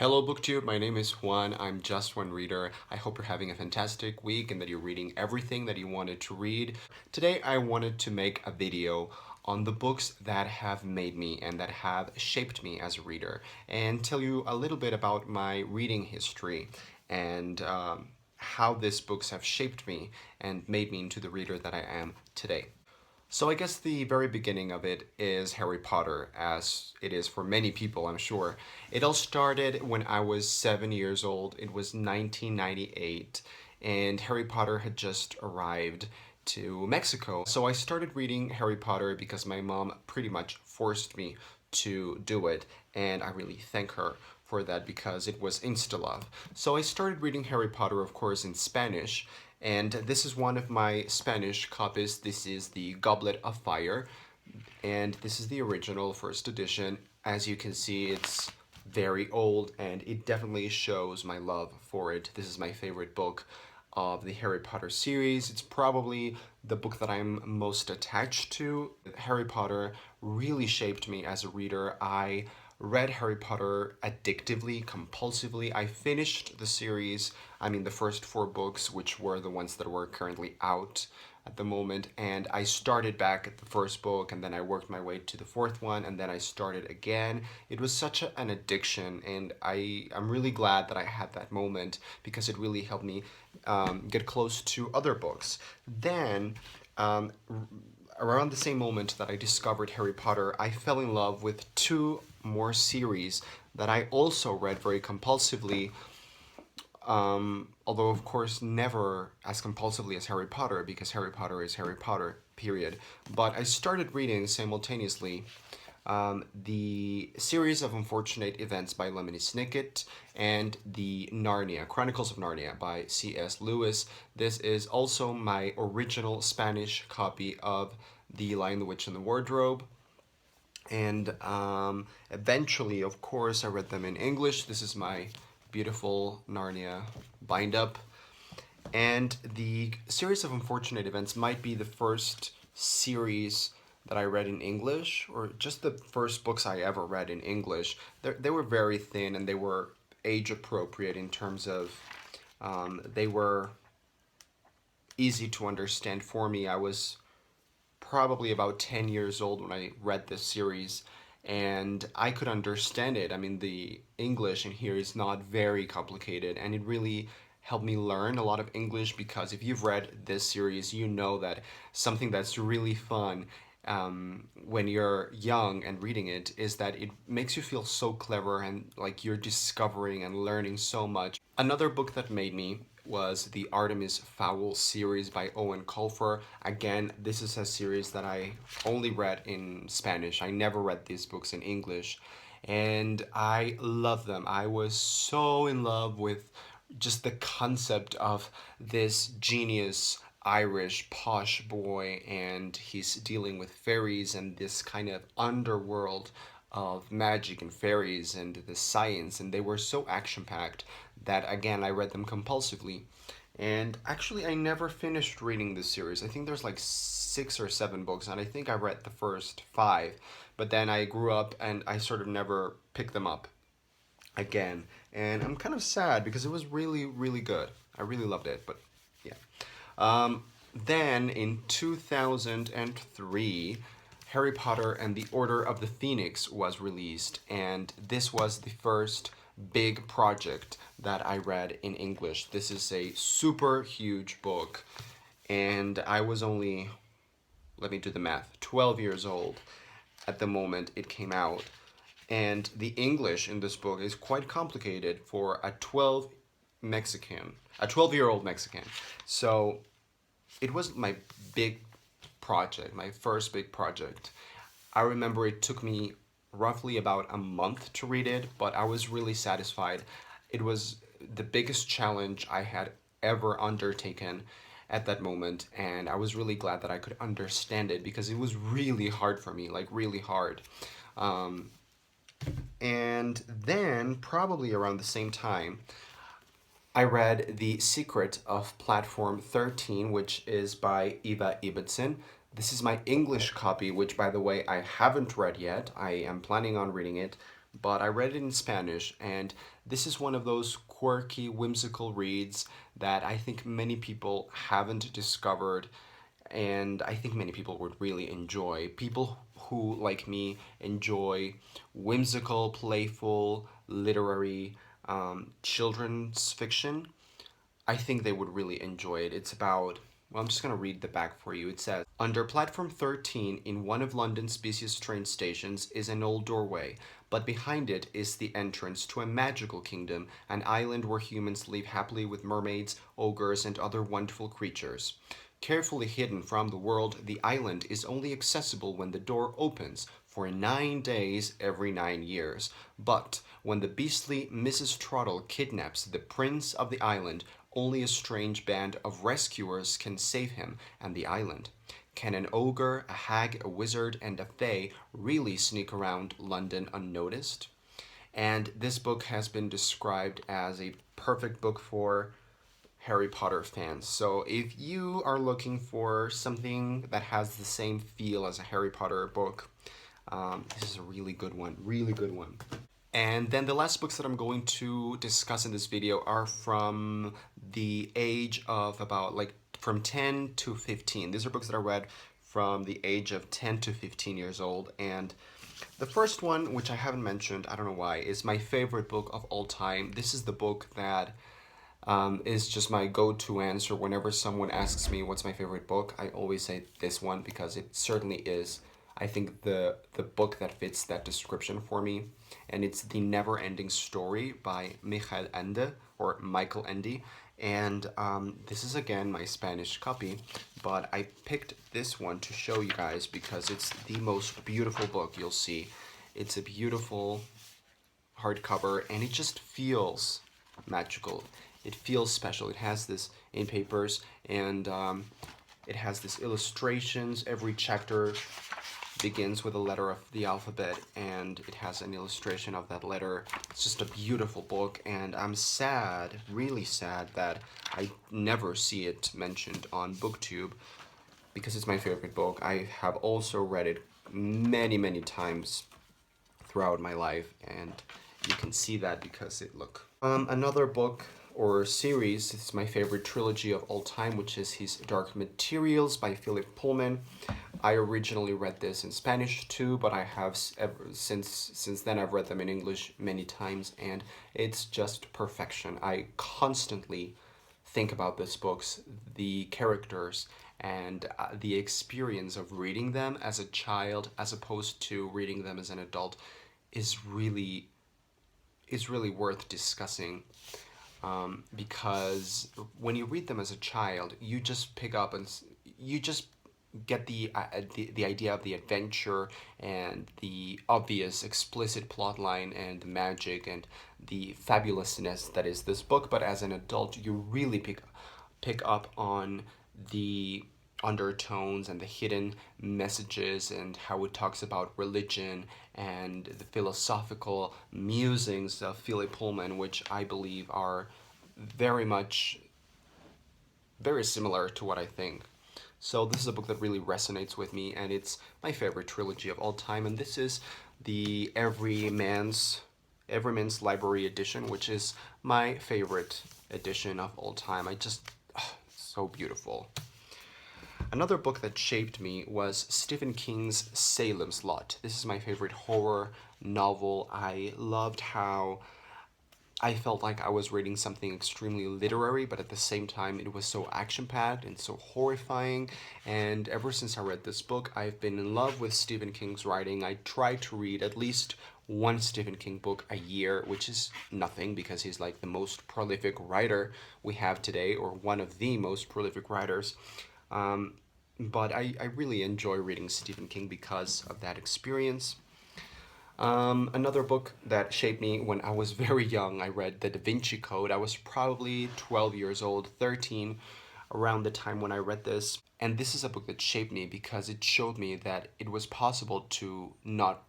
Hello BookTube, my name is Juan. I'm just one reader. I hope you're having a fantastic week and that you're reading everything that you wanted to read. Today I wanted to make a video on the books that have made me and that have shaped me as a reader and tell you a little bit about my reading history and how these books have shaped me and made me into the reader that I am today. So I guess the very beginning of it is Harry Potter, as it is for many people, I'm sure. It all started when I was 7 years old. It was 1998, and Harry Potter had just arrived to Mexico. So I started reading Harry Potter because my mom pretty much forced me to do it, and I really thank her for that because it was insta-love. So I started reading Harry Potter, of course, in Spanish, and this is one of my Spanish copies. This is the Goblet of Fire, and this is the original first edition. As you can see, it's very old, and it definitely shows my love for it. This is my favorite book of the Harry Potter series. It's probably the book that I'm most attached to. Harry Potter really shaped me as a reader. I read Harry Potter addictively, compulsively. I finished the series, the first four books, which were the ones that were currently out at the moment, and I started back at the first book, and then I worked my way to the fourth one, and then I started again. It was such an addiction, and I'm really glad that I had that moment because it really helped me get close to other books. Then, around the same moment that I discovered Harry Potter, I fell in love with two more series that I also read very compulsively, although of course never as compulsively as Harry Potter, because Harry Potter is Harry Potter, period. But I started reading simultaneously the series of Unfortunate Events by Lemony Snicket and the Narnia, Chronicles of Narnia by C.S. Lewis. This is also my original Spanish copy of The Lion, the Witch, and the Wardrobe. And eventually, of course, I read them in English. This is my beautiful Narnia bind-up. And the series of Unfortunate Events might be the first series that I read in English, or just the first books I ever read in English. They were very thin and they were age appropriate in terms of they were easy to understand for me. I was probably about 10 years old when I read this series, and I could understand it. The English in here is not very complicated, and it really helped me learn a lot of English because if you've read this series, you know that something that's really fun when you're young and reading it is that it makes you feel so clever and like you're discovering and learning so much. Another book that made me was the Artemis Fowl series by Owen Colfer. Again, this is a series that I only read in Spanish. I never read these books in English, and I love them. I was so in love with just the concept of this genius Irish posh boy, and he's dealing with fairies and this kind of underworld of magic and fairies and the science, and they were so action packed that again I read them compulsively. And actually, I never finished reading this series. I think there's like 6 or 7 books, and I think I read the first five, but then I grew up and I sort of never picked them up again. And I'm kind of sad because it was really, really good. I really loved it, but yeah. Um, then in 2003, Harry Potter and the Order of the Phoenix was released, and this was the first big project that I read in English. This is a super huge book, and I was only, let me do the math, 12 years old at the moment it came out. And the English in this book is quite complicated for a 12-year-old Mexican. So it was my big project, my first big project. I remember it took me roughly about a month to read it, but I was really satisfied. It was the biggest challenge I had ever undertaken at that moment, and I was really glad that I could understand it because it was really hard for me, like really hard. Um, and then, probably around the same time, I read The Secret of Platform 13, which is by Eva Ibbotson. This is my English copy, which, by the way, I haven't read yet. I am planning on reading it but I read it in Spanish, and this is one of those quirky, whimsical reads that I think many people haven't discovered, and I think many people would really enjoy. People who, like me, enjoy whimsical, playful, literary children's fiction. I think they would really enjoy it. It's about, well, I'm just going to read the back for you. It says, under platform 13 in one of London's busiest train stations is an old doorway, but behind it is the entrance to a magical kingdom, an island where humans live happily with mermaids, ogres, and other wonderful creatures. Carefully hidden from the world, the island is only accessible when the door opens for 9 days every 9 years. But when the beastly Mrs. Trottle kidnaps the prince of the island, only a strange band of rescuers can save him and the island. Can an ogre, a hag, a wizard, and a fae really sneak around London unnoticed? And this book has been described as a perfect book for Harry Potter fans. So if you are looking for something that has the same feel as a Harry Potter book, this is a really good one. Really good one. And then the last books that I'm going to discuss in this video are from the age of about like from 10 to 15. These are books that I read from the age of 10 to 15 years old. And the first one, which I haven't mentioned, I don't know why, is my favorite book of all time. This is the book that is just my go-to answer whenever someone asks me what's my favorite book. I always say this one because it certainly is, I think, the book that fits that description for me. And it's The Never-Ending Story by Michael Ende, or Michael Ende. And this is again my Spanish copy, but I picked this one to show you guys because it's the most beautiful book you'll see. It's a beautiful hardcover, and it just feels magical. It feels special. It has this in papers, and it has this illustrations. Every chapter begins with a letter of the alphabet, and it has an illustration of that letter. It's just a beautiful book, and I'm sad, really sad, that I never see it mentioned on BookTube because it's my favorite book. I have also read it many, many times throughout my life, and you can see that because it look. Another book or series is my favorite trilogy of all time, which is his Dark Materials by Philip Pullman. I originally read this in Spanish too, but I have since then I've read them in English many times, and it's just perfection. I constantly think about these books, the characters, and the experience of reading them as a child as opposed to reading them as an adult is really worth discussing, because when you read them as a child, you just pick up and you just get the idea of the adventure and the obvious explicit plot line and the magic and the fabulousness that is this book. But as an adult, you really pick up on the undertones and the hidden messages and how it talks about religion and the philosophical musings of Philip Pullman, which I believe are very much very similar to what I think. So this is a book that really resonates with me, and it's my favorite trilogy of all time. And this is the Everyman's Library edition, which is my favorite edition of all time. So beautiful. Another book that shaped me was Stephen King's Salem's Lot. This is my favorite horror novel. I loved how I felt like I was reading something extremely literary, but at the same time, it was so action-packed and so horrifying. And ever since I read this book, I've been in love with Stephen King's writing. I try to read at least one Stephen King book a year, which is nothing because he's like the most prolific writer we have today, or one of the most prolific writers. But I really enjoy reading Stephen King because of that experience. Another book that shaped me when I was very young, I read The Da Vinci Code. I was probably 12 years old, 13, around the time when I read this. And this is a book that shaped me because it showed me that it was possible to not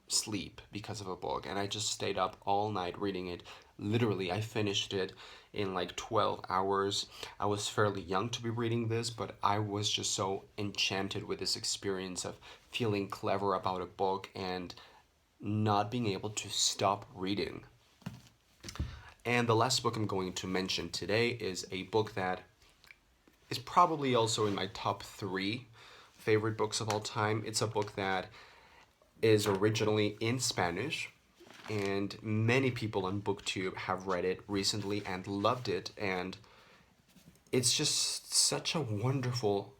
sleep because of a book. And I just stayed up all night reading it. Literally, I finished it in like 12 hours. I was fairly young to be reading this, but I was just so enchanted with this experience of feeling clever about a book and not being able to stop reading. And the last book I'm going to mention today is a book that is probably also in my top 3 favorite books of all time. It's a book that is originally in Spanish, and many people on BookTube have read it recently and loved it, and it's just such a wonderful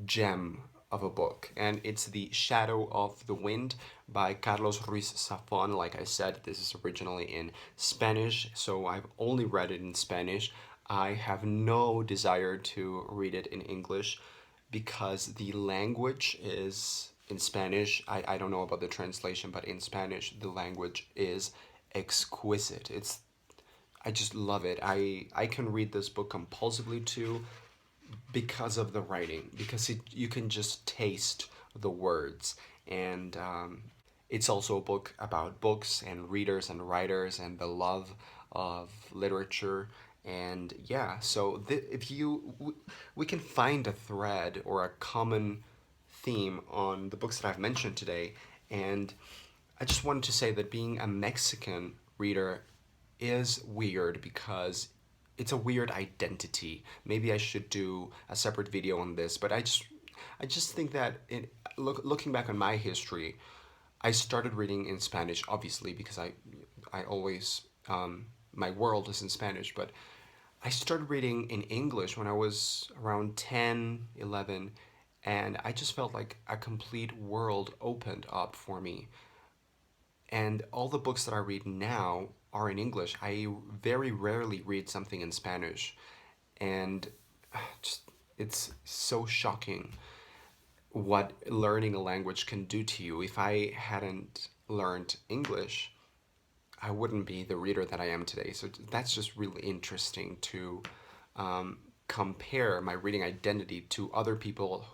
gem of a book. And it's The Shadow of the Wind by Carlos Ruiz Zafón. Like I said, this is originally in Spanish, so I've only read it in Spanish. I have no desire to read it in English because the language is in Spanish. I don't know about the translation, but in Spanish, the language is exquisite. I just love it. I can read this book compulsively too because of the writing, because you can just taste the words. And it's also a book about books and readers and writers and the love of literature. And yeah, so if we can find a thread or a common theme on the books that I've mentioned today. And I just wanted to say that being a Mexican reader is weird because it's a weird identity. Maybe I should do a separate video on this, but I just think that looking back on my history, I started reading in Spanish, obviously, because I always my world is in Spanish, but I started reading in English when I was around 10, 11, and I just felt like a complete world opened up for me. And all the books that I read now are in English. I very rarely read something in Spanish. And just it's so shocking what learning a language can do to you. If I hadn't learned English, I wouldn't be the reader that I am today. So that's just really interesting to compare my reading identity to other people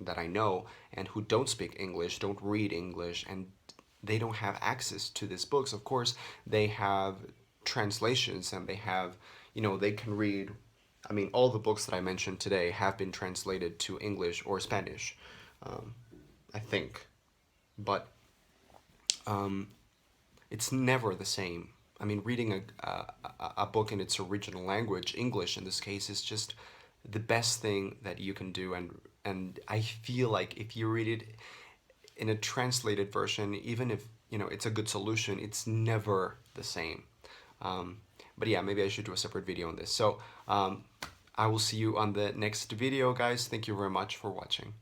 that I know and who don't speak English, don't read English, and they don't have access to these books. Of course, they have translations and they have, they can read. I mean, all the books that I mentioned today have been translated to English or Spanish, um, I think. But it's never the same. I mean, reading a book in its original language, English in this case, is just the best thing that you can do. And I feel like if you read it in a translated version, even if it's a good solution, it's never the same. Um, but yeah, maybe I should do a separate video on this. So I will see you on the next video, guys. Thank you very much for watching.